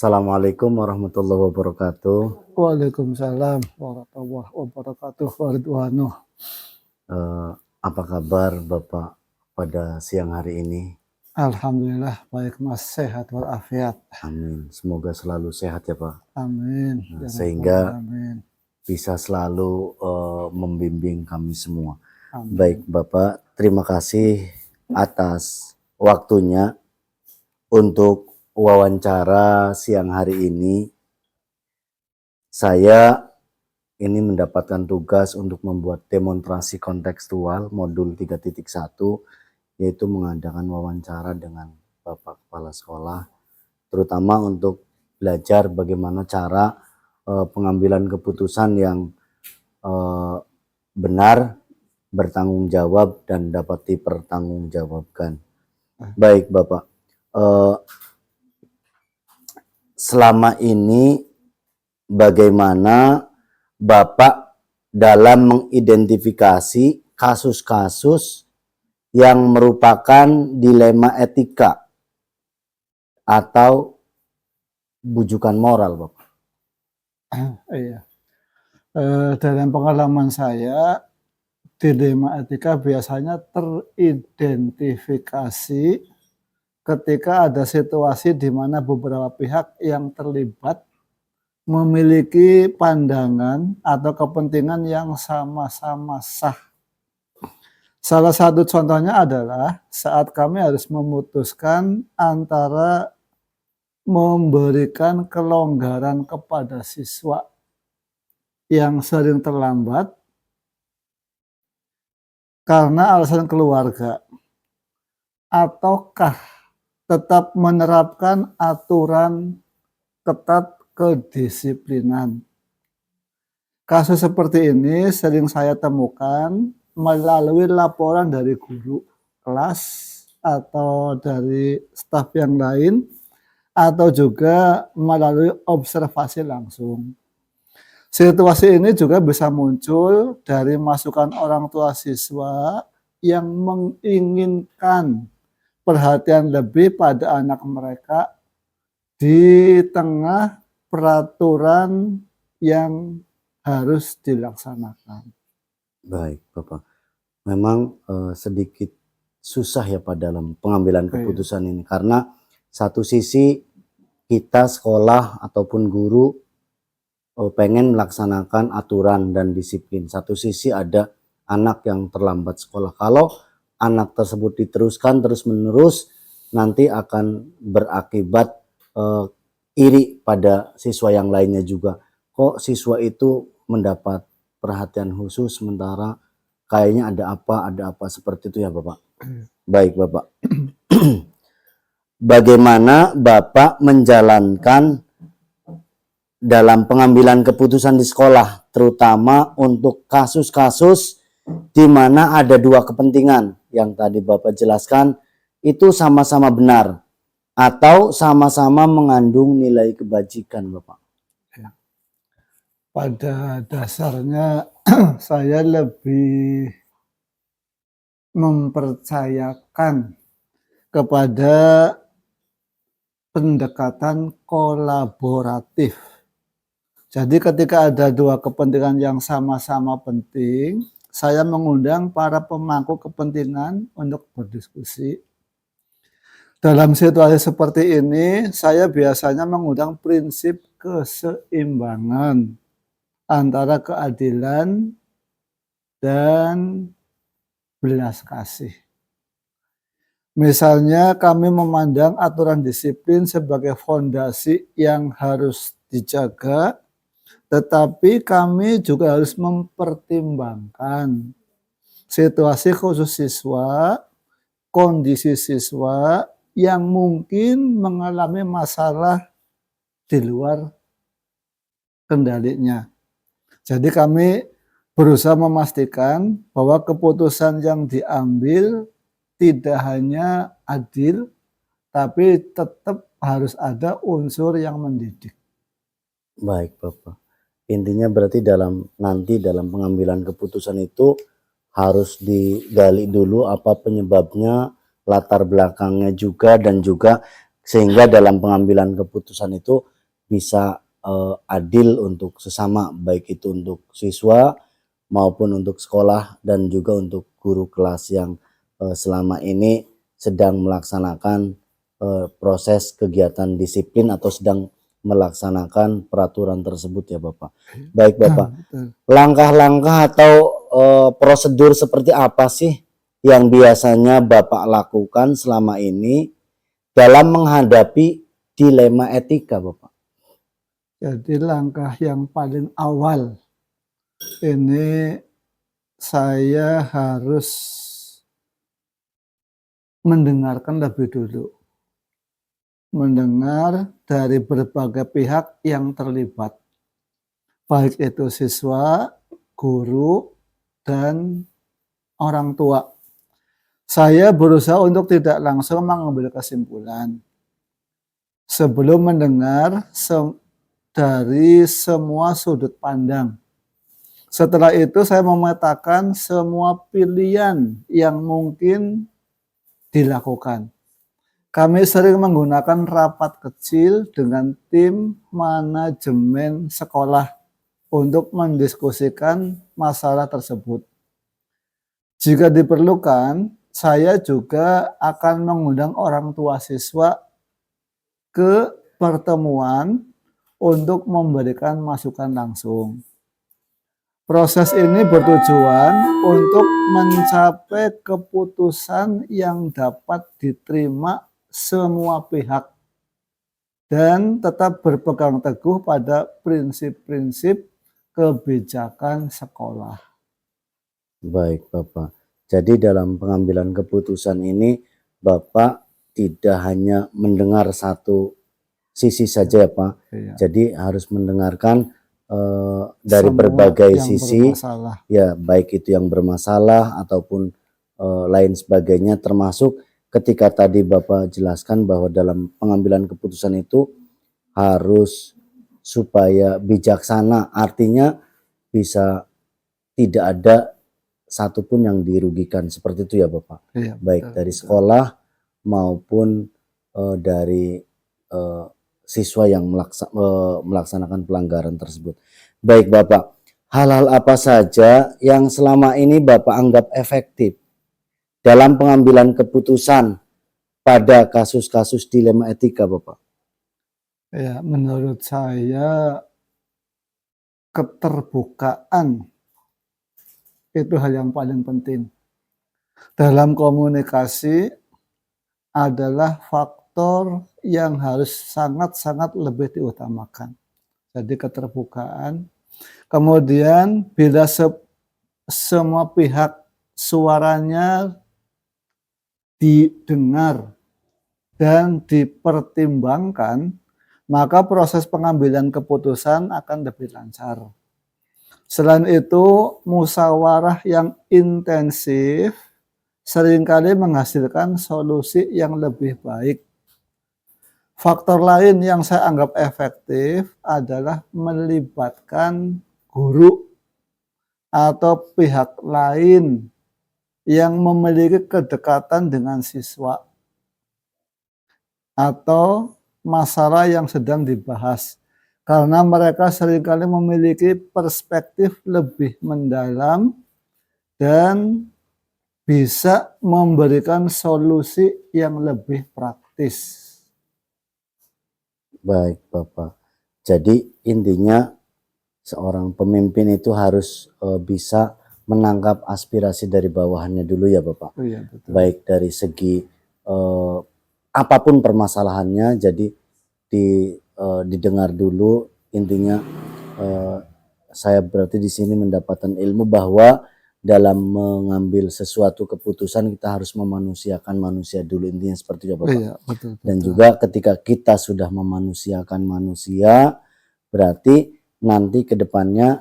Assalamualaikum warahmatullahi wabarakatuh. Waalaikumsalam warahmatullahi wabarakatuh. Waridwanuh. Apa kabar Bapak pada siang hari ini? Alhamdulillah baik Mas, sehat walafiat. Amin. Semoga selalu sehat ya Pak. Amin. Nah, Ya sehingga Rabbal Alamin. bisa selalu membimbing kami semua. Amin. Baik Bapak, terima kasih atas waktunya untuk wawancara siang hari ini. Saya ini mendapatkan tugas untuk membuat demonstrasi kontekstual modul 3.1, yaitu mengadakan wawancara dengan Bapak Kepala Sekolah, terutama untuk belajar bagaimana cara pengambilan keputusan yang benar, bertanggung jawab, dan dapat dipertanggungjawabkan. Baik Bapak, selama ini bagaimana Bapak dalam mengidentifikasi kasus-kasus yang merupakan dilema etika atau bujukan moral, Bapak? Iya. Dalam pengalaman saya, dilema etika biasanya teridentifikasi ketika ada situasi di mana beberapa pihak yang terlibat memiliki pandangan atau kepentingan yang sama-sama sah. Salah satu contohnya adalah saat kami harus memutuskan antara memberikan kelonggaran kepada siswa yang sering terlambat karena alasan keluarga, ataukah tetap menerapkan aturan ketat kedisiplinan. Kasus seperti ini sering saya temukan melalui laporan dari guru kelas atau dari staf yang lain, atau juga melalui observasi langsung. Situasi ini juga bisa muncul dari masukan orang tua siswa yang menginginkan perhatian lebih pada anak mereka di tengah peraturan yang harus dilaksanakan. Baik Bapak, memang sedikit susah ya Pak dalam pengambilan keputusan ini, karena satu sisi kita sekolah ataupun guru pengen melaksanakan aturan dan disiplin, satu sisi ada anak yang terlambat sekolah. Kalau anak tersebut diteruskan terus-menerus, nanti akan berakibat iri pada siswa yang lainnya juga. Kok siswa itu mendapat perhatian khusus sementara kayaknya ada apa seperti itu ya Bapak. Baik Bapak. Bagaimana Bapak menjalankan dalam pengambilan keputusan di sekolah, terutama untuk kasus-kasus di mana ada dua kepentingan yang tadi Bapak jelaskan itu sama-sama benar atau sama-sama mengandung nilai kebajikan, Bapak? Pada dasarnya saya lebih mempercayakan kepada pendekatan kolaboratif. Jadi ketika ada dua kepentingan yang sama-sama penting, saya mengundang para pemangku kepentingan untuk berdiskusi. Dalam situasi seperti ini, saya biasanya mengundang prinsip keseimbangan antara keadilan dan belas kasih. Misalnya kami memandang aturan disiplin sebagai fondasi yang harus dijaga, tetapi kami juga harus mempertimbangkan situasi khusus siswa, kondisi siswa yang mungkin mengalami masalah di luar kendalinya. Jadi kami berusaha memastikan bahwa keputusan yang diambil tidak hanya adil, tapi tetap harus ada unsur yang mendidik. Baik Bapak. Intinya berarti dalam pengambilan keputusan itu harus digali dulu apa penyebabnya, latar belakangnya juga, dan juga sehingga dalam pengambilan keputusan itu bisa adil untuk sesama, baik itu untuk siswa maupun untuk sekolah dan juga untuk guru kelas yang selama ini sedang melaksanakan proses kegiatan disiplin atau sedang melaksanakan peraturan tersebut ya Bapak. Baik Bapak, Betul. langkah-langkah atau prosedur seperti apa sih yang biasanya Bapak lakukan selama ini dalam menghadapi dilema etika Bapak? Jadi langkah yang paling awal ini saya harus mendengarkan lebih dulu. Mendengar dari berbagai pihak yang terlibat. Baik itu siswa, guru, dan orang tua. Saya berusaha untuk tidak langsung mengambil kesimpulan. Sebelum mendengar dari semua sudut pandang. Setelah itu saya memetakan semua pilihan yang mungkin dilakukan. Kami sering menggunakan rapat kecil dengan tim manajemen sekolah untuk mendiskusikan masalah tersebut. Jika diperlukan, saya juga akan mengundang orang tua siswa ke pertemuan untuk memberikan masukan langsung. Proses ini bertujuan untuk mencapai keputusan yang dapat diterima semua pihak dan tetap berpegang teguh pada prinsip-prinsip kebijakan sekolah. Baik Bapak, jadi dalam pengambilan keputusan ini Bapak tidak hanya mendengar satu sisi saja ya Pak, Iya. jadi harus mendengarkan dari Semua berbagai yang sisi bermasalah. ya, baik itu yang bermasalah ataupun lain sebagainya, termasuk ketika tadi Bapak jelaskan bahwa dalam pengambilan keputusan itu harus supaya bijaksana, artinya bisa tidak ada satupun yang dirugikan, seperti itu ya Bapak. Iya, Baik betul, dari betul. sekolah maupun dari siswa yang melaksanakan pelanggaran tersebut. Baik Bapak, hal-hal apa saja yang selama ini Bapak anggap efektif dalam pengambilan keputusan pada kasus-kasus dilema etika Bapak? Ya, menurut saya keterbukaan itu hal yang paling penting. Dalam komunikasi adalah faktor yang harus sangat-sangat lebih diutamakan. Jadi keterbukaan. Kemudian bila semua pihak suaranya didengar dan dipertimbangkan, maka proses pengambilan keputusan akan lebih lancar. Selain itu, musyawarah yang intensif seringkali menghasilkan solusi yang lebih baik. Faktor lain yang saya anggap efektif adalah melibatkan guru atau pihak lain yang memiliki kedekatan dengan siswa atau masalah yang sedang dibahas, karena mereka seringkali memiliki perspektif lebih mendalam dan bisa memberikan solusi yang lebih praktis. Baik Bapak, jadi intinya seorang pemimpin itu harus bisa menangkap aspirasi dari bawahannya dulu ya Bapak. Oh iya, betul. Baik dari segi apapun permasalahannya, jadi didengar dulu. Intinya saya berarti di sini mendapatkan ilmu bahwa dalam mengambil sesuatu keputusan kita harus memanusiakan manusia dulu, intinya seperti itu ya Bapak. Iya, betul, Dan betul. juga ketika kita sudah memanusiakan manusia, berarti nanti ke depannya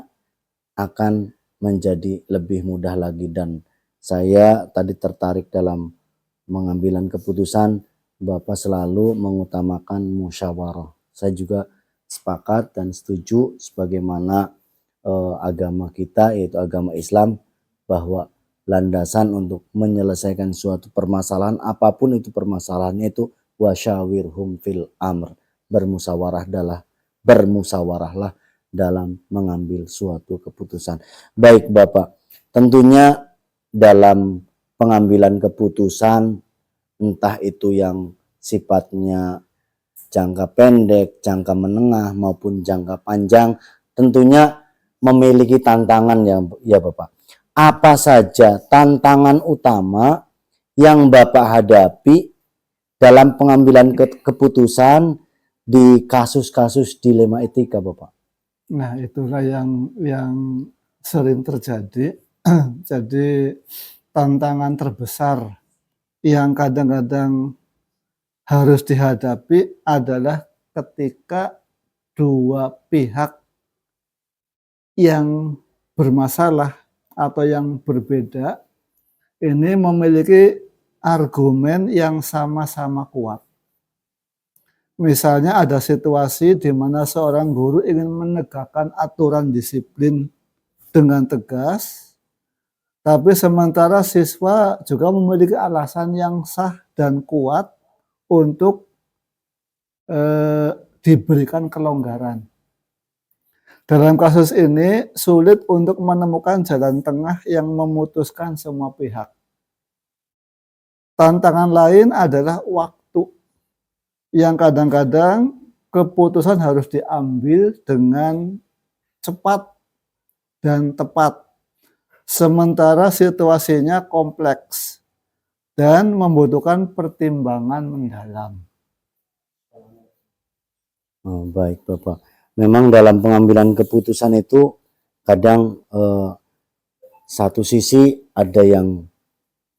akan menjadi lebih mudah lagi. Dan saya tadi tertarik dalam mengambilan keputusan Bapak selalu mengutamakan musyawarah. Saya juga sepakat dan setuju sebagaimana agama kita, yaitu agama Islam, bahwa landasan untuk menyelesaikan suatu permasalahan, apapun itu permasalahannya, itu wasyawirhum fil amr, bermusyawarah bermusyawarahlah dalam mengambil suatu keputusan. Baik Bapak, tentunya dalam pengambilan keputusan, entah itu yang sifatnya jangka pendek, jangka menengah maupun jangka panjang, tentunya memiliki tantangan ya Bapak. Apa saja tantangan utama yang Bapak hadapi dalam pengambilan keputusan di kasus-kasus dilema etika, Bapak? Nah, itulah yang sering terjadi. Jadi tantangan terbesar yang kadang-kadang harus dihadapi adalah ketika dua pihak yang bermasalah atau yang berbeda ini memiliki argumen yang sama-sama kuat. Misalnya ada situasi di mana seorang guru ingin menegakkan aturan disiplin dengan tegas, tapi sementara siswa juga memiliki alasan yang sah dan kuat untuk diberikan kelonggaran. Dalam kasus ini sulit untuk menemukan jalan tengah yang memutuskan semua pihak. Tantangan lain adalah waktu, yang kadang-kadang keputusan harus diambil dengan cepat dan tepat, sementara situasinya kompleks dan membutuhkan pertimbangan mendalam. Oh, baik Bapak. Memang dalam pengambilan keputusan itu kadang satu sisi ada yang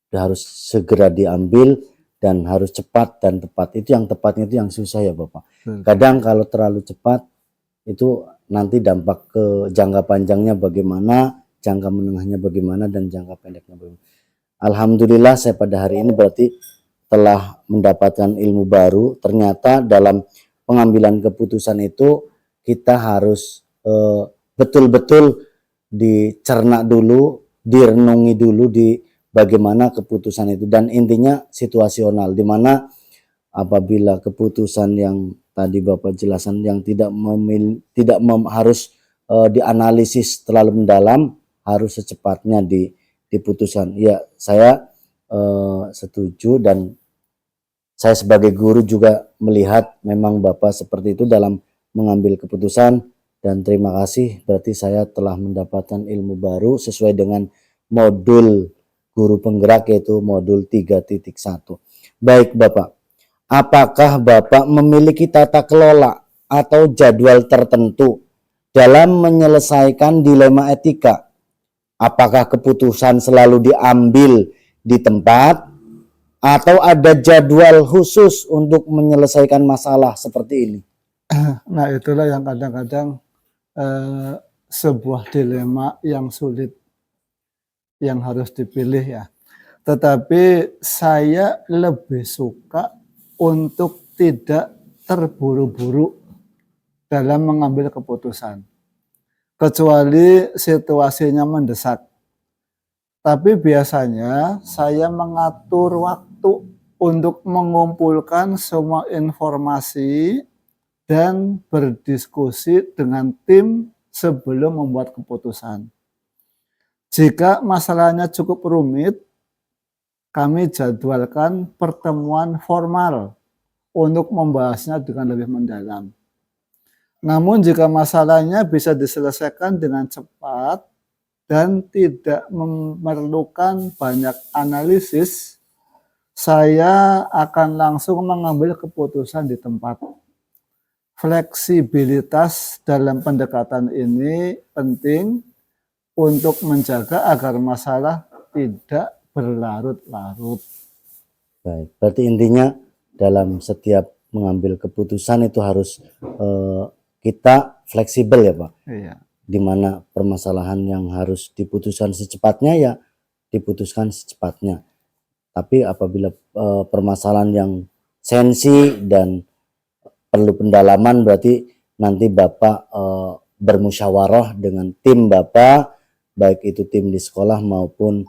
harus segera diambil dan harus cepat dan tepat. Itu yang tepatnya itu yang susah ya Bapak. Kadang kalau terlalu cepat itu nanti dampak ke jangka panjangnya bagaimana, jangka menengahnya bagaimana, dan jangka pendeknya bagaimana. Alhamdulillah saya pada hari ini berarti telah mendapatkan ilmu baru. Ternyata dalam pengambilan keputusan itu kita harus betul-betul dicerna dulu, direnungi dulu di bagaimana keputusan itu, dan intinya situasional, di mana apabila keputusan yang tadi Bapak jelaskan yang harus dianalisis terlalu mendalam, harus secepatnya diputuskan. Ya, saya setuju, dan saya sebagai guru juga melihat memang Bapak seperti itu dalam mengambil keputusan, dan terima kasih berarti saya telah mendapatkan ilmu baru sesuai dengan modul guru penggerak, yaitu modul 3.1. Baik Bapak, apakah Bapak memiliki tata kelola atau jadwal tertentu dalam menyelesaikan dilema etika? Apakah keputusan selalu diambil di tempat atau ada jadwal khusus untuk menyelesaikan masalah seperti ini? Nah, itulah yang kadang-kadang sebuah dilema yang sulit yang harus dipilih ya. Tetapi saya lebih suka untuk tidak terburu-buru dalam mengambil keputusan, kecuali situasinya mendesak. Tapi biasanya saya mengatur waktu untuk mengumpulkan semua informasi dan berdiskusi dengan tim sebelum membuat keputusan. Jika masalahnya cukup rumit, kami jadwalkan pertemuan formal untuk membahasnya dengan lebih mendalam. Namun jika masalahnya bisa diselesaikan dengan cepat dan tidak memerlukan banyak analisis, saya akan langsung mengambil keputusan di tempat. Fleksibilitas dalam pendekatan ini penting untuk menjaga agar masalah tidak berlarut-larut. Baik, berarti intinya dalam setiap mengambil keputusan itu harus kita fleksibel ya Pak. Iya. Di mana permasalahan yang harus diputuskan secepatnya ya diputuskan secepatnya. Tapi apabila permasalahan yang sensi dan perlu pendalaman, berarti nanti Bapak bermusyawarah dengan tim Bapak, baik itu tim di sekolah maupun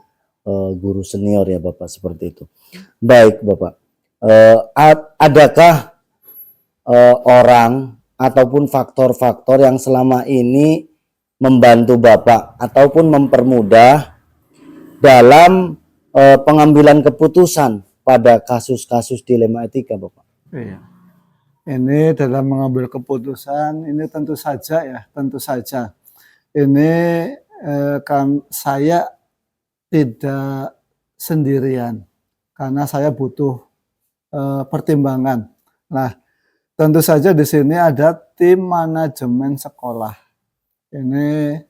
guru senior ya Bapak, seperti itu. Baik Bapak, adakah orang ataupun faktor-faktor yang selama ini membantu Bapak ataupun mempermudah dalam pengambilan keputusan pada kasus-kasus dilema etika, Bapak? Iya. Ini dalam mengambil keputusan, ini tentu saja ya, tentu saja. Ini saya tidak sendirian, karena saya butuh pertimbangan. Nah, tentu saja di sini ada tim manajemen sekolah. Ini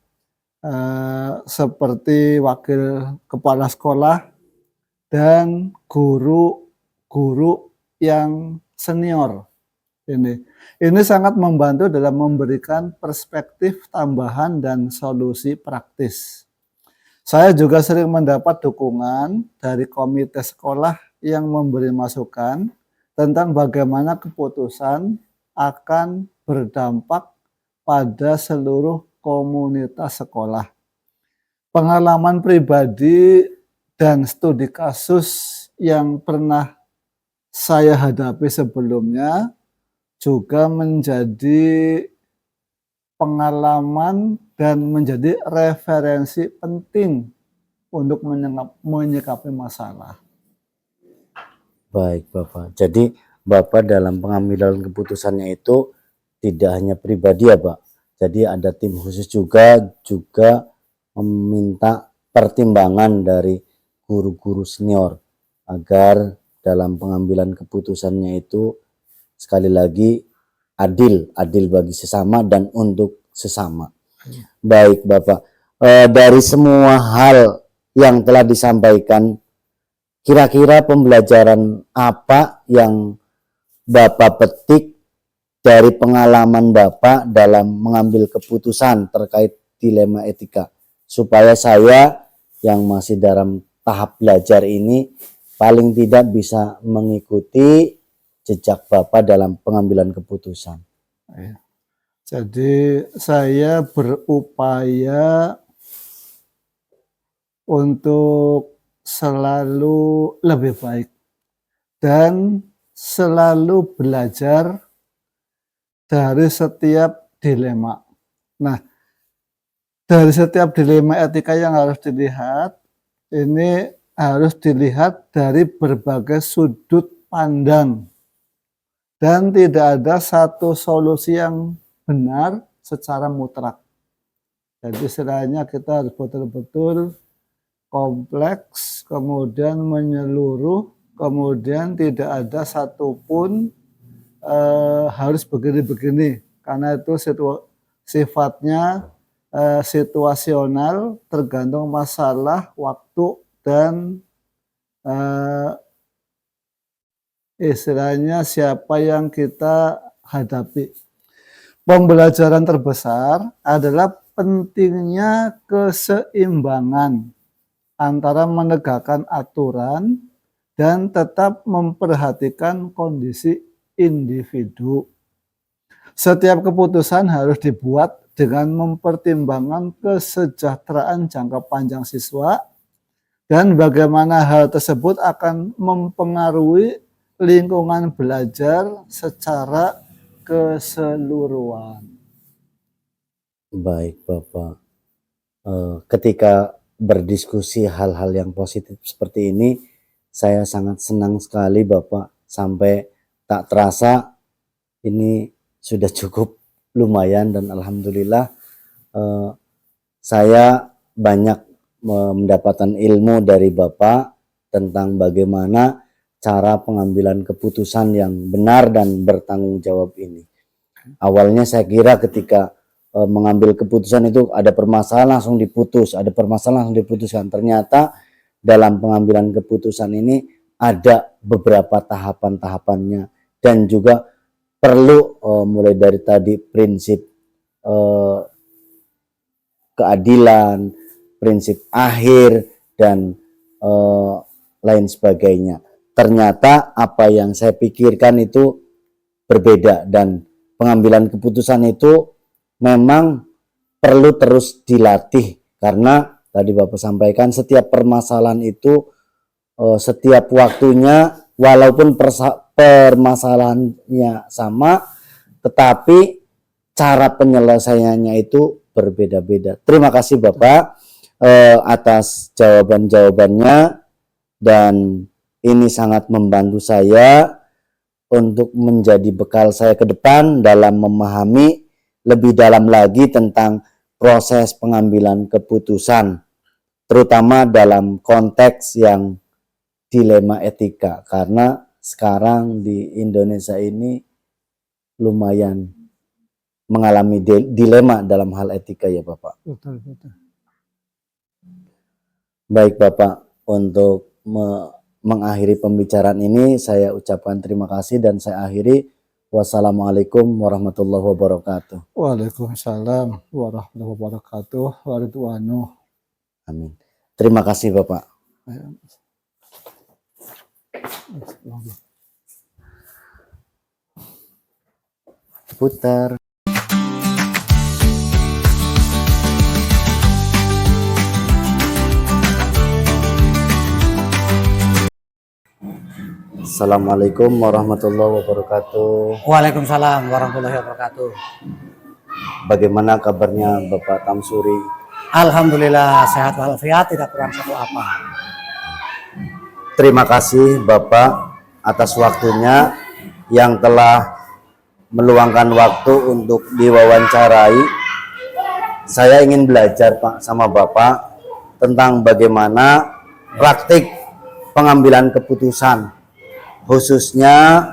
seperti wakil kepala sekolah dan guru-guru yang senior. Ini sangat membantu dalam memberikan perspektif tambahan dan solusi praktis. Saya juga sering mendapat dukungan dari komite sekolah yang memberi masukan tentang bagaimana keputusan akan berdampak pada seluruh komunitas sekolah. Pengalaman pribadi dan studi kasus yang pernah saya hadapi sebelumnya juga menjadi pengalaman dan menjadi referensi penting untuk menyikapi masalah. Baik, Bapak. Jadi Bapak dalam pengambilan keputusannya itu tidak hanya pribadi ya, Pak. Jadi ada tim khusus juga meminta pertimbangan dari guru-guru senior agar dalam pengambilan keputusannya itu sekali lagi adil bagi sesama dan untuk sesama. Baik, Bapak. Dari semua hal yang telah disampaikan, kira-kira pembelajaran apa yang Bapak petik dari pengalaman Bapak dalam mengambil keputusan terkait dilema etika, supaya saya yang masih dalam tahap belajar ini paling tidak bisa mengikuti jejak Bapak dalam pengambilan keputusan? Jadi saya berupaya untuk selalu lebih baik dan selalu belajar dari setiap dilema. Nah, dari setiap dilema etika yang harus dilihat, ini harus dilihat dari berbagai sudut pandang dan tidak ada satu solusi yang benar secara mutlak. Jadi istilahnya kita harus betul-betul kompleks, kemudian menyeluruh, kemudian tidak ada satupun harus begini-begini, karena itu sifatnya situasional, tergantung masalah, waktu, dan istilahnya siapa yang kita hadapi. Pembelajaran terbesar adalah pentingnya keseimbangan antara menegakkan aturan dan tetap memperhatikan kondisi individu. Setiap keputusan harus dibuat dengan mempertimbangkan kesejahteraan jangka panjang siswa dan bagaimana hal tersebut akan mempengaruhi lingkungan belajar secara keseluruhan. Baik, Bapak. Ketika berdiskusi hal-hal yang positif seperti ini, saya sangat senang sekali, Bapak, sampai tak terasa ini sudah cukup lumayan, dan alhamdulillah saya banyak mendapatkan ilmu dari Bapak tentang bagaimana cara pengambilan keputusan yang benar dan bertanggung jawab ini. Awalnya saya kira ketika mengambil keputusan itu ada permasalahan langsung diputus, ada permasalahan langsung diputuskan. Ternyata dalam pengambilan keputusan ini ada beberapa tahapan-tahapannya, dan juga perlu mulai dari tadi prinsip keadilan, prinsip akhir, dan lain sebagainya. Ternyata apa yang saya pikirkan itu berbeda, dan pengambilan keputusan itu memang perlu terus dilatih, karena tadi Bapak sampaikan setiap permasalahan itu setiap waktunya walaupun permasalahannya sama, tetapi cara penyelesaiannya itu berbeda-beda. Terima kasih Bapak atas jawaban-jawabannya, dan ini sangat membantu saya untuk menjadi bekal saya ke depan dalam memahami lebih dalam lagi tentang proses pengambilan keputusan, terutama dalam konteks yang dilema etika, karena sekarang di Indonesia ini lumayan mengalami dilema dalam hal etika ya Bapak. Betul, betul. Baik Bapak, untuk mengakhiri pembicaraan ini saya ucapkan terima kasih dan saya akhiri. Wassalamualaikum warahmatullahi wabarakatuh. Waalaikumsalam warahmatullahi wabarakatuh. Waridwanu. Amin. Terima kasih Bapak. Putar. Assalamualaikum warahmatullahi wabarakatuh. Waalaikumsalam warahmatullahi wabarakatuh. Bagaimana kabarnya Bapak Tamsuri? Alhamdulillah sehat walafiat, tidak kurang satu apa. Terima kasih Bapak atas waktunya yang telah meluangkan waktu untuk diwawancarai. Saya ingin belajar Pak sama Bapak tentang bagaimana praktik pengambilan keputusan, khususnya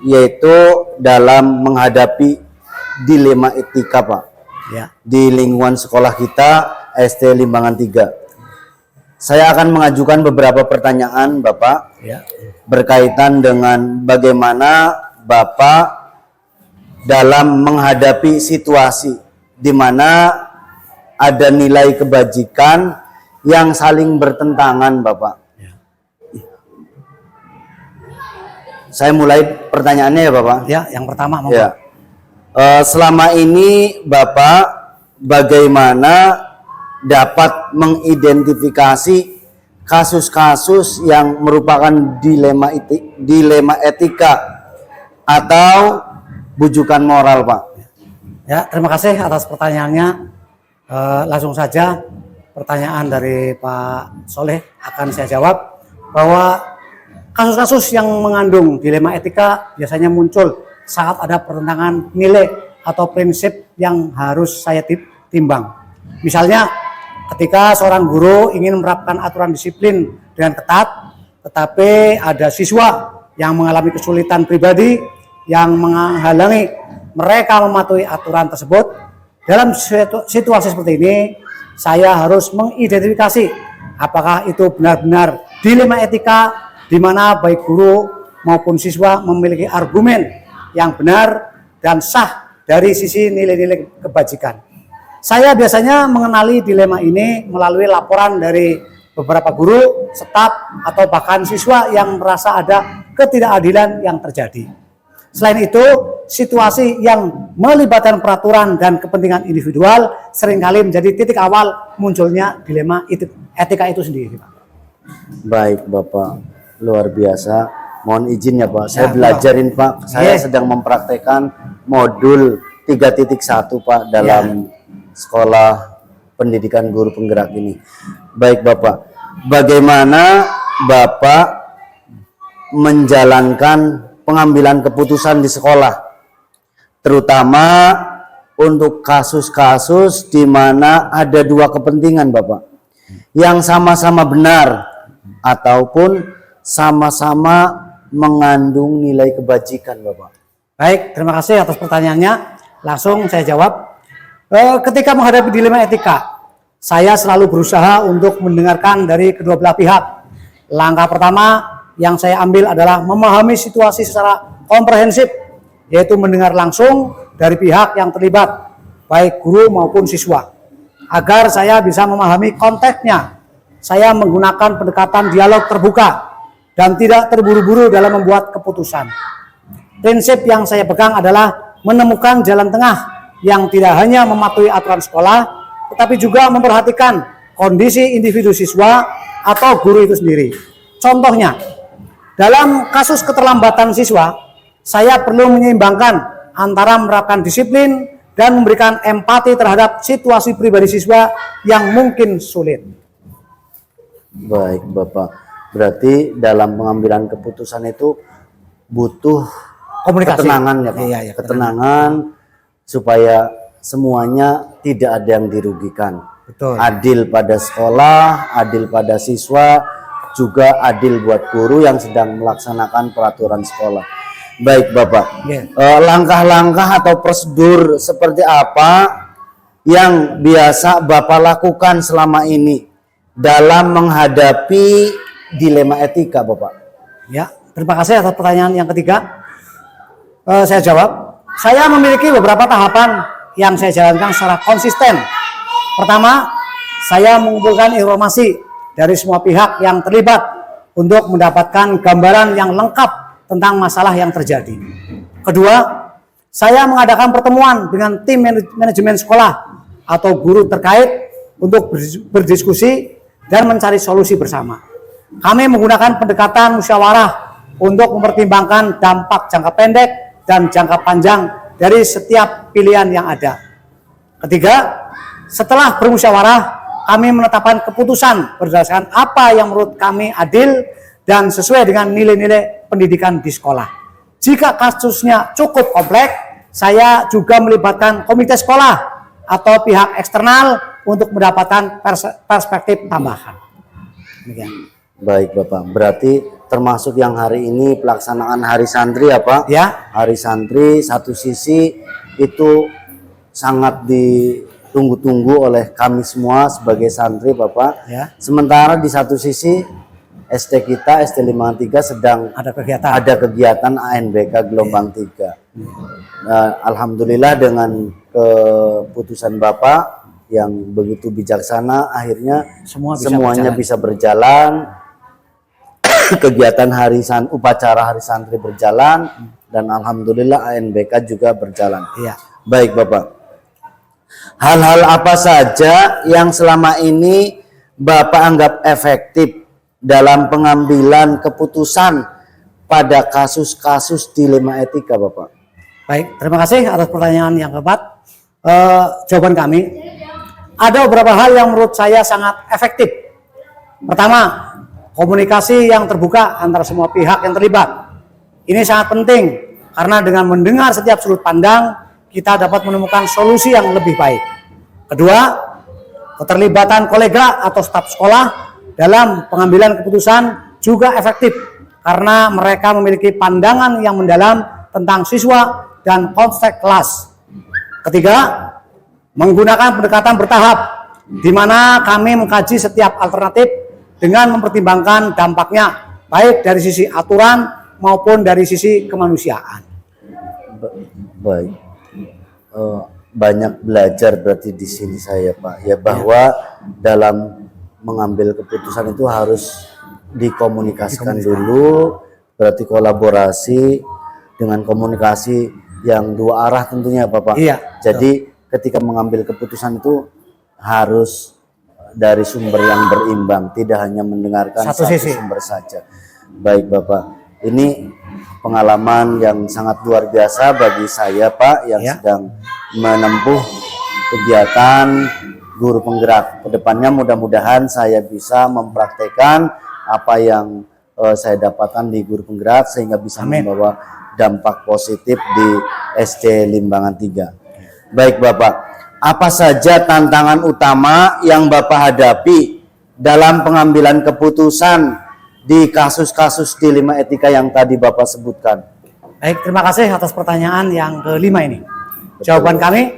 yaitu dalam menghadapi dilema etika Pak, Ya, di lingkungan sekolah kita SD Limbangan 3. Saya akan mengajukan beberapa pertanyaan Bapak ya, berkaitan dengan bagaimana Bapak dalam menghadapi situasi di mana ada nilai kebajikan yang saling bertentangan Bapak. ya. Saya mulai pertanyaannya ya Bapak. Ya, yang pertama mau. Ya. Selama ini Bapak bagaimana dapat mengidentifikasi kasus-kasus yang merupakan dilema etika atau bujukan moral Pak? Ya, terima kasih atas pertanyaannya. Langsung saja pertanyaan dari Pak Soleh akan saya jawab bahwa kasus-kasus yang mengandung dilema etika biasanya muncul saat ada pertentangan nilai atau prinsip yang harus saya timbang. Misalnya ketika seorang guru ingin menerapkan aturan disiplin dengan ketat, tetapi ada siswa yang mengalami kesulitan pribadi yang menghalangi mereka mematuhi aturan tersebut. Dalam situasi seperti ini, saya harus mengidentifikasi apakah itu benar-benar dilema etika di mana baik guru maupun siswa memiliki argumen yang benar dan sah dari sisi nilai-nilai kebajikan. Saya biasanya mengenali dilema ini melalui laporan dari beberapa guru, staf, atau bahkan siswa yang merasa ada ketidakadilan yang terjadi. Selain itu, situasi yang melibatkan peraturan dan kepentingan individual seringkali menjadi titik awal munculnya dilema etika itu sendiri, Pak. Baik Bapak, luar biasa. Mohon izin ya Pak, saya Ya, belajarin Pak. Saya Iya. sedang mempraktekkan modul 3.1 Pak dalam sekolah pendidikan guru penggerak ini. Baik Bapak, bagaimana Bapak menjalankan pengambilan keputusan di sekolah, terutama untuk kasus-kasus di mana ada dua kepentingan Bapak yang sama-sama benar ataupun sama-sama mengandung nilai kebajikan Bapak? Baik, terima kasih atas pertanyaannya. Langsung saya jawab. Ketika menghadapi dilema etika, saya selalu berusaha untuk mendengarkan dari kedua belah pihak. Langkah pertama yang saya ambil adalah memahami situasi secara komprehensif, yaitu mendengar langsung dari pihak yang terlibat, baik guru maupun siswa. Agar saya bisa memahami konteksnya, saya menggunakan pendekatan dialog terbuka dan tidak terburu-buru dalam membuat keputusan. Prinsip yang saya pegang adalah menemukan jalan tengah yang tidak hanya mematuhi aturan sekolah, tetapi juga memperhatikan kondisi individu siswa atau guru itu sendiri. Contohnya, dalam kasus keterlambatan siswa, saya perlu menyeimbangkan antara menerapkan disiplin dan memberikan empati terhadap situasi pribadi siswa yang mungkin sulit. Baik Bapak, berarti dalam pengambilan keputusan itu butuh Komunikasi. ketenangan ya Pak, Iya, ketenangan supaya semuanya tidak ada yang dirugikan. Betul. Adil pada sekolah, adil pada siswa, juga adil buat guru yang sedang melaksanakan peraturan sekolah. Baik Bapak, Iya. langkah-langkah atau prosedur seperti apa yang biasa Bapak lakukan selama ini dalam menghadapi dilema etika Bapak? Ya, terima kasih atas pertanyaan yang ketiga. Saya jawab. Saya memiliki beberapa tahapan yang saya jalankan secara konsisten. Pertama, saya mengumpulkan informasi dari semua pihak yang terlibat untuk mendapatkan gambaran yang lengkap tentang masalah yang terjadi. Kedua, saya mengadakan pertemuan dengan tim manajemen sekolah atau guru terkait untuk berdiskusi dan mencari solusi bersama. Kami menggunakan pendekatan musyawarah untuk mempertimbangkan dampak jangka pendek dan jangka panjang dari setiap pilihan yang ada. Ketiga, setelah bermusyawarah, kami menetapkan keputusan berdasarkan apa yang menurut kami adil dan sesuai dengan nilai-nilai pendidikan di sekolah. Jika kasusnya cukup kompleks, saya juga melibatkan komite sekolah atau pihak eksternal untuk mendapatkan perspektif tambahan. Demikian. Baik Bapak, berarti termasuk yang hari ini pelaksanaan Hari Santri ya Pak? Ya. Hari Santri satu sisi itu sangat ditunggu-tunggu oleh kami semua sebagai santri Bapak. Ya. Sementara di satu sisi SD kita, SD 53 sedang Ada kegiatan. ANBK gelombang 3. Nah, alhamdulillah dengan keputusan Bapak yang begitu bijaksana, akhirnya semuanya bisa berjalan. Kegiatan upacara Hari Santri berjalan dan alhamdulillah ANBK juga berjalan. Iya. Baik Bapak. Hal-hal apa saja yang selama ini Bapak anggap efektif dalam pengambilan keputusan pada kasus-kasus dilema etika Bapak? Baik, terima kasih atas pertanyaan yang keempat. Jawaban kami, ada beberapa hal yang menurut saya sangat efektif. Pertama, komunikasi yang terbuka antara semua pihak yang terlibat. Ini sangat penting karena dengan mendengar setiap sudut pandang, kita dapat menemukan solusi yang lebih baik. Kedua, keterlibatan kolega atau staf sekolah dalam pengambilan keputusan juga efektif karena mereka memiliki pandangan yang mendalam tentang siswa dan konteks kelas. Ketiga, menggunakan pendekatan bertahap di mana kami mengkaji setiap alternatif dengan mempertimbangkan dampaknya baik dari sisi aturan maupun dari sisi kemanusiaan. Baik, banyak belajar berarti di sini saya Pak ya, bahwa dalam mengambil keputusan itu harus dikomunikasikan dulu, berarti kolaborasi dengan komunikasi yang dua arah tentunya Bapak. Iya. Jadi ketika mengambil keputusan itu harus dari sumber yang berimbang, tidak hanya mendengarkan satu sumber saja. Baik Bapak, ini pengalaman yang sangat luar biasa bagi saya Pak yang sedang menempuh kegiatan guru penggerak. Kedepannya mudah-mudahan saya bisa mempraktekkan apa yang saya dapatkan di guru penggerak sehingga bisa membawa dampak positif di SD Limbangan 3. Baik Bapak, apa saja tantangan utama yang Bapak hadapi dalam pengambilan keputusan di kasus-kasus dilema etika yang tadi Bapak sebutkan? Baik, terima kasih atas pertanyaan yang kelima ini. Jawaban kami,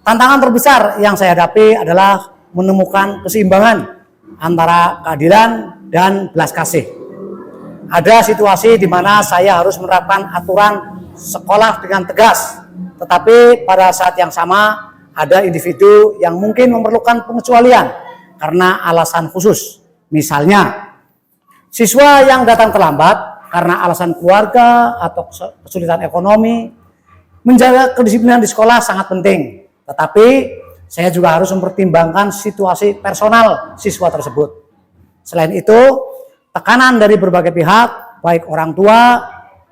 tantangan terbesar yang saya hadapi adalah menemukan keseimbangan antara keadilan dan belas kasih. Ada situasi di mana saya harus menerapkan aturan sekolah dengan tegas, tetapi pada saat yang sama ada individu yang mungkin memerlukan pengecualian karena alasan khusus. Misalnya, siswa yang datang terlambat karena alasan keluarga atau kesulitan ekonomi. Menjaga kedisiplinan di sekolah sangat penting, tetapi saya juga harus mempertimbangkan situasi personal siswa tersebut. Selain itu, tekanan dari berbagai pihak, baik orang tua,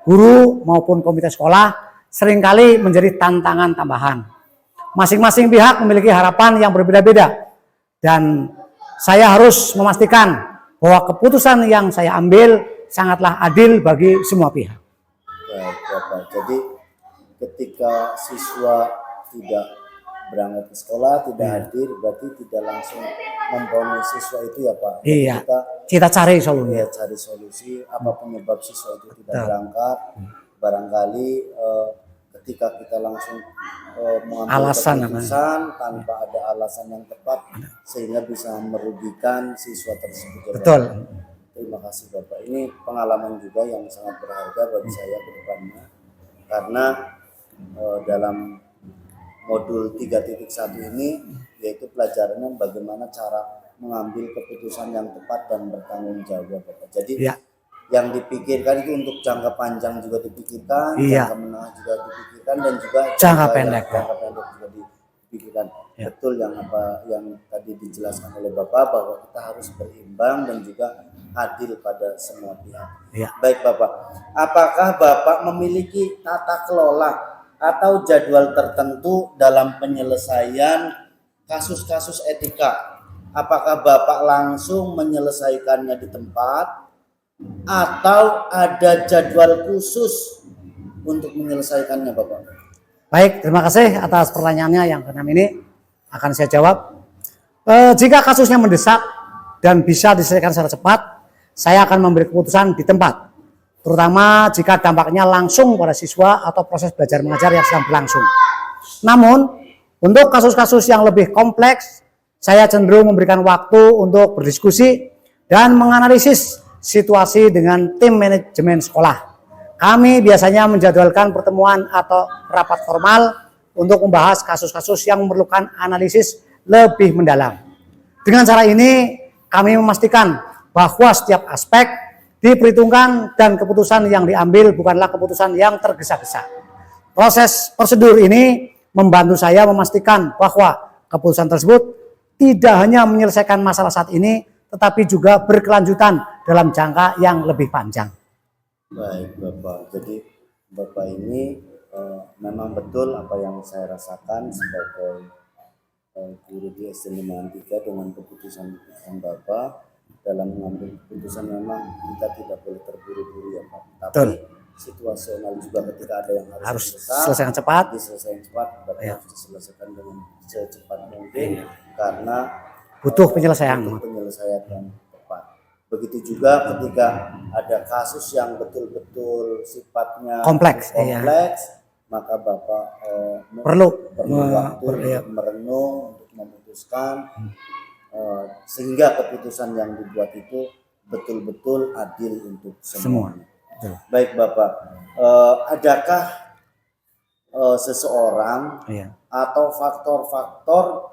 guru, maupun komite sekolah, seringkali menjadi tantangan tambahan. masing-masing pihak memiliki harapan yang berbeda-beda. Dan saya harus memastikan bahwa keputusan yang saya ambil sangatlah adil bagi semua pihak. Baik, Bapak. Jadi ketika siswa tidak berangkat ke sekolah, tidak hadir, berarti tidak langsung memponis siswa itu ya Pak. Iya. Kita Kita cari solusinya. ya cari solusi apa penyebab siswa itu tidak berangkat. Barangkali ketika kita langsung mengambil Alasan keputusan tanpa ada alasan yang tepat sehingga bisa merugikan siswa tersebut. Ya, Pak. Betul. Terima kasih Bapak. Ini pengalaman juga yang sangat berharga bagi saya ke depannya. Karena dalam modul 3.1 ini yaitu pelajarannya bagaimana cara mengambil keputusan yang tepat dan bertanggung jawab Bapak. Jadi Ya. yang dipikirkan itu untuk jangka panjang juga dipikirkan, Iya. jangka menengah juga dipikirkan dan juga Jangka pendek. jangka pendek juga dipikirkan. Ya. Betul yang tadi dijelaskan oleh Bapak bahwa kita harus berimbang dan juga adil pada semua pihak. Ya. Baik Bapak, apakah Bapak memiliki tata kelola atau jadwal tertentu dalam penyelesaian kasus-kasus etika? Apakah Bapak langsung menyelesaikannya di tempat atau ada jadwal khusus untuk menyelesaikannya Bapak? Baik, terima kasih atas pertanyaannya yang keenam ini. Akan saya jawab. Jika kasusnya mendesak dan bisa diselesaikan secara cepat, saya akan memberi keputusan di tempat. Terutama jika dampaknya langsung pada siswa atau proses belajar mengajar yang sedang berlangsung. Namun, untuk kasus-kasus yang lebih kompleks, saya cenderung memberikan waktu untuk berdiskusi dan menganalisis situasi dengan tim manajemen sekolah. Kami biasanya menjadwalkan pertemuan atau rapat formal untuk membahas kasus-kasus yang memerlukan analisis lebih mendalam. Dengan cara ini, kami memastikan bahwa setiap aspek diperhitungkan dan keputusan yang diambil bukanlah keputusan yang tergesa-gesa. Proses prosedur ini membantu saya memastikan bahwa keputusan tersebut tidak hanya menyelesaikan masalah saat ini, tetapi juga berkelanjutan dalam jangka yang lebih panjang. Baik Bapak, jadi Bapak ini memang betul apa yang saya rasakan sebagai guru di SD 53 dengan keputusan Bapak dalam mengambil keputusan. Memang kita tidak boleh terburu-buru ya Pak, tapi Betul. situasional juga ketika ada yang harus Selesaikan cepat. diselesaikan cepat, Bapak Ya. harus diselesaikan dengan secepat mungkin karena Butuh penyelesaian. untuk penyelesaian yang tepat. Begitu juga ketika ada kasus yang betul-betul sifatnya Kompleks, iya. maka Bapak Perlu waktu iya. untuk merenung, untuk memutuskan sehingga keputusan yang dibuat itu betul-betul adil untuk semua. Betul. Baik Bapak, adakah seseorang Iya. atau faktor-faktor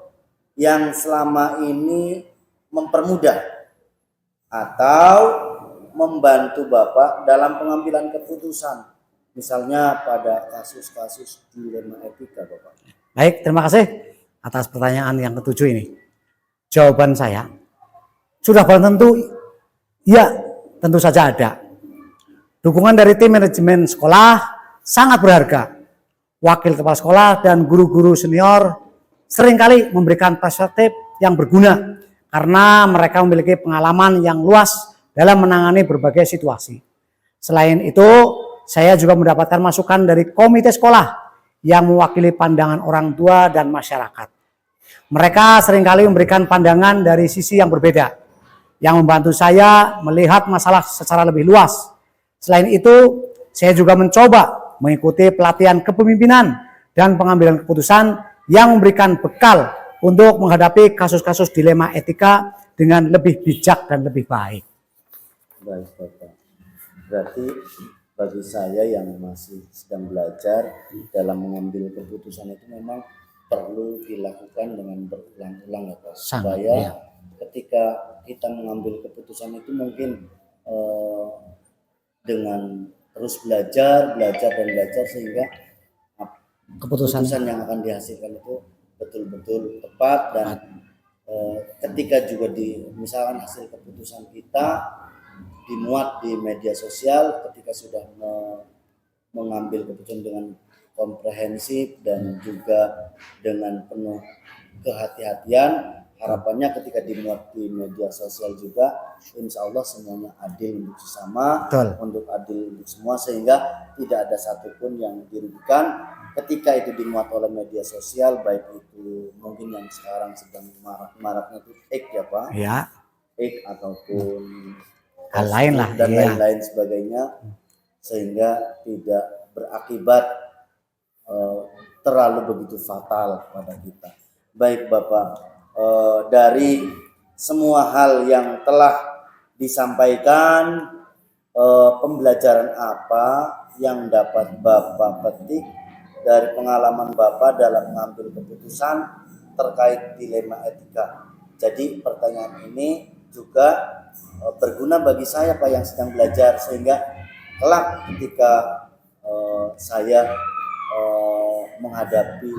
yang selama ini mempermudah atau membantu Bapak dalam pengambilan keputusan, misalnya pada kasus-kasus dilema etika Bapak? Baik, terima kasih atas pertanyaan yang ketujuh ini. Jawaban saya sudah barang tentu ya, tentu saja ada. Dukungan dari tim manajemen sekolah sangat berharga. Wakil kepala sekolah dan guru-guru senior seringkali memberikan perspektif yang berguna karena mereka memiliki pengalaman yang luas dalam menangani berbagai situasi. Selain itu, saya juga mendapatkan masukan dari komite sekolah yang mewakili pandangan orang tua dan masyarakat. Mereka seringkali memberikan pandangan dari sisi yang berbeda, yang membantu saya melihat masalah secara lebih luas. Selain itu, saya juga mencoba mengikuti pelatihan kepemimpinan dan pengambilan keputusan yang memberikan bekal untuk menghadapi kasus-kasus dilema etika dengan lebih bijak dan lebih baik. Baik Bapak, berarti bagi saya yang masih sedang belajar dalam mengambil keputusan itu memang perlu dilakukan dengan berulang-ulang ya Pak, supaya iya. ketika kita mengambil keputusan itu mungkin dengan terus belajar sehingga Keputusan keputusan yang akan dihasilkan itu betul-betul tepat dan ketika juga misalkan hasil keputusan kita dimuat di media sosial, ketika sudah mengambil keputusan dengan komprehensif dan juga dengan penuh kehati-hatian. Harapannya ketika dimuat di media sosial juga, insya Allah semuanya adil untuk sesama, Betul. untuk adil untuk semua, sehingga tidak ada satupun yang dirugikan ketika itu dimuat oleh media sosial, baik itu mungkin yang sekarang sedang marak-maraknya itu X ya Pak, Ya, X ataupun hal lain lah. dan Iya. lain-lain sebagainya, sehingga tidak berakibat terlalu begitu fatal pada kita. Baik Bapak, dari semua hal yang telah disampaikan, pembelajaran apa yang dapat Bapak petik dari pengalaman Bapak dalam mengambil keputusan terkait dilema etika? Jadi pertanyaan ini juga berguna bagi saya Pak yang sedang belajar, sehingga kelak ketika saya menghadapi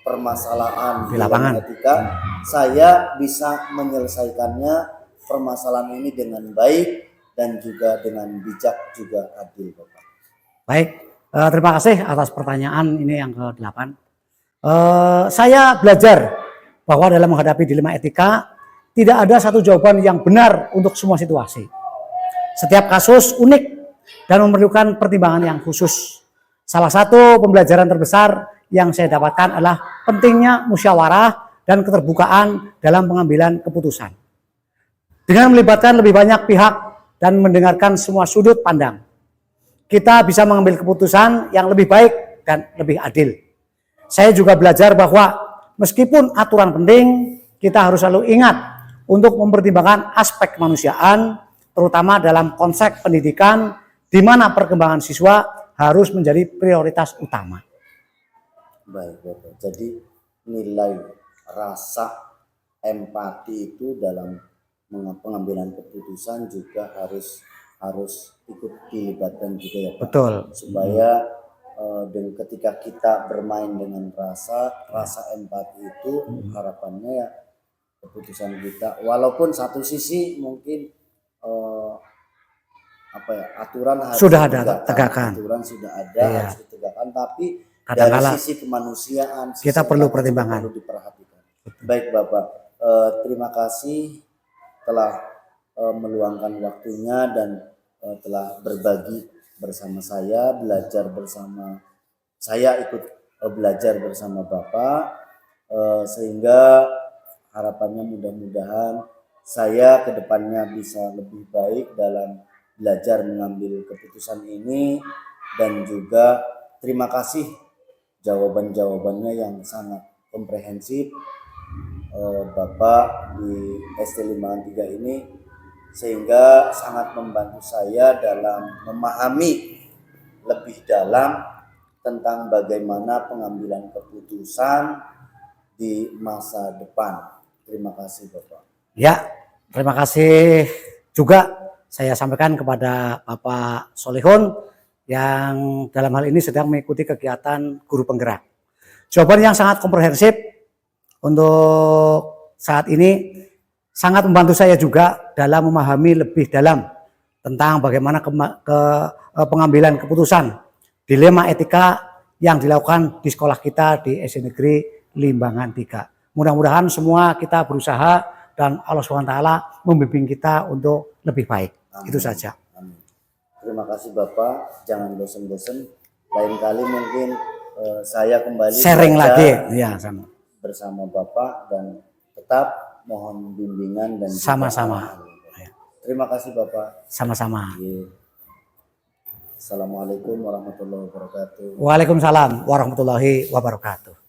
permasalahan Di lapangan, etika, saya bisa menyelesaikannya permasalahan ini dengan baik dan juga dengan bijak, juga adil Bapak. baik. Terima kasih atas pertanyaan ini yang ke-8. Saya belajar bahwa dalam menghadapi dilema etika tidak ada satu jawaban yang benar untuk semua situasi. Setiap kasus unik dan memerlukan pertimbangan yang khusus. Salah satu pembelajaran terbesar yang saya dapatkan adalah pentingnya musyawarah dan keterbukaan dalam pengambilan keputusan. Dengan melibatkan lebih banyak pihak dan mendengarkan semua sudut pandang, kita bisa mengambil keputusan yang lebih baik dan lebih adil. Saya juga belajar bahwa meskipun aturan penting, kita harus selalu ingat untuk mempertimbangkan aspek kemanusiaan, terutama dalam konteks pendidikan, di mana perkembangan siswa harus menjadi prioritas utama. Baik Bapak, jadi nilai rasa empati itu dalam pengambilan keputusan juga harus ikut dilibatkan juga ya Pak. Betul. Supaya dan ketika kita bermain dengan rasa empati itu, harapannya ya keputusan kita, walaupun satu sisi mungkin aturan harus Sudah ada tegakkan. aturan sudah ada, Iya. harus ditegakkan, tapi Kadang-kala dari sisi kemanusiaan kita sisi perlu empati pertimbangan. perlu diperhatikan. Baik Bapak, terima kasih telah meluangkan waktunya dan telah berbagi bersama saya, belajar bersama saya, ikut belajar bersama Bapak, sehingga harapannya mudah-mudahan saya kedepannya bisa lebih baik dalam belajar mengambil keputusan ini, dan juga terima kasih jawaban-jawabannya yang sangat komprehensif Bapak di SD Limbangan 3 ini, sehingga sangat membantu saya dalam memahami lebih dalam tentang bagaimana pengambilan keputusan di masa depan. Terima kasih Bapak. Ya, terima kasih juga saya sampaikan kepada Bapak Solihun yang dalam hal ini sedang mengikuti kegiatan guru penggerak. Jawaban yang sangat komprehensif untuk saat ini sangat membantu saya juga dalam memahami lebih dalam tentang bagaimana pengambilan keputusan dilema etika yang dilakukan di sekolah kita di SD Negeri Limbangan 3. Mudah-mudahan semua kita berusaha dan Allah SWT membimbing kita untuk lebih baik. Amin. Itu saja. Amin. Terima kasih Bapak, jangan bosan-bosan. Lain kali mungkin saya kembali Sharing lagi, ya sama. bersama Bapak, dan tetap mohon bimbingan dan Sama-sama. Terima kasih Bapak. Sama-sama. Assalamualaikum warahmatullahi wabarakatuh. Waalaikumsalam warahmatullahi wabarakatuh.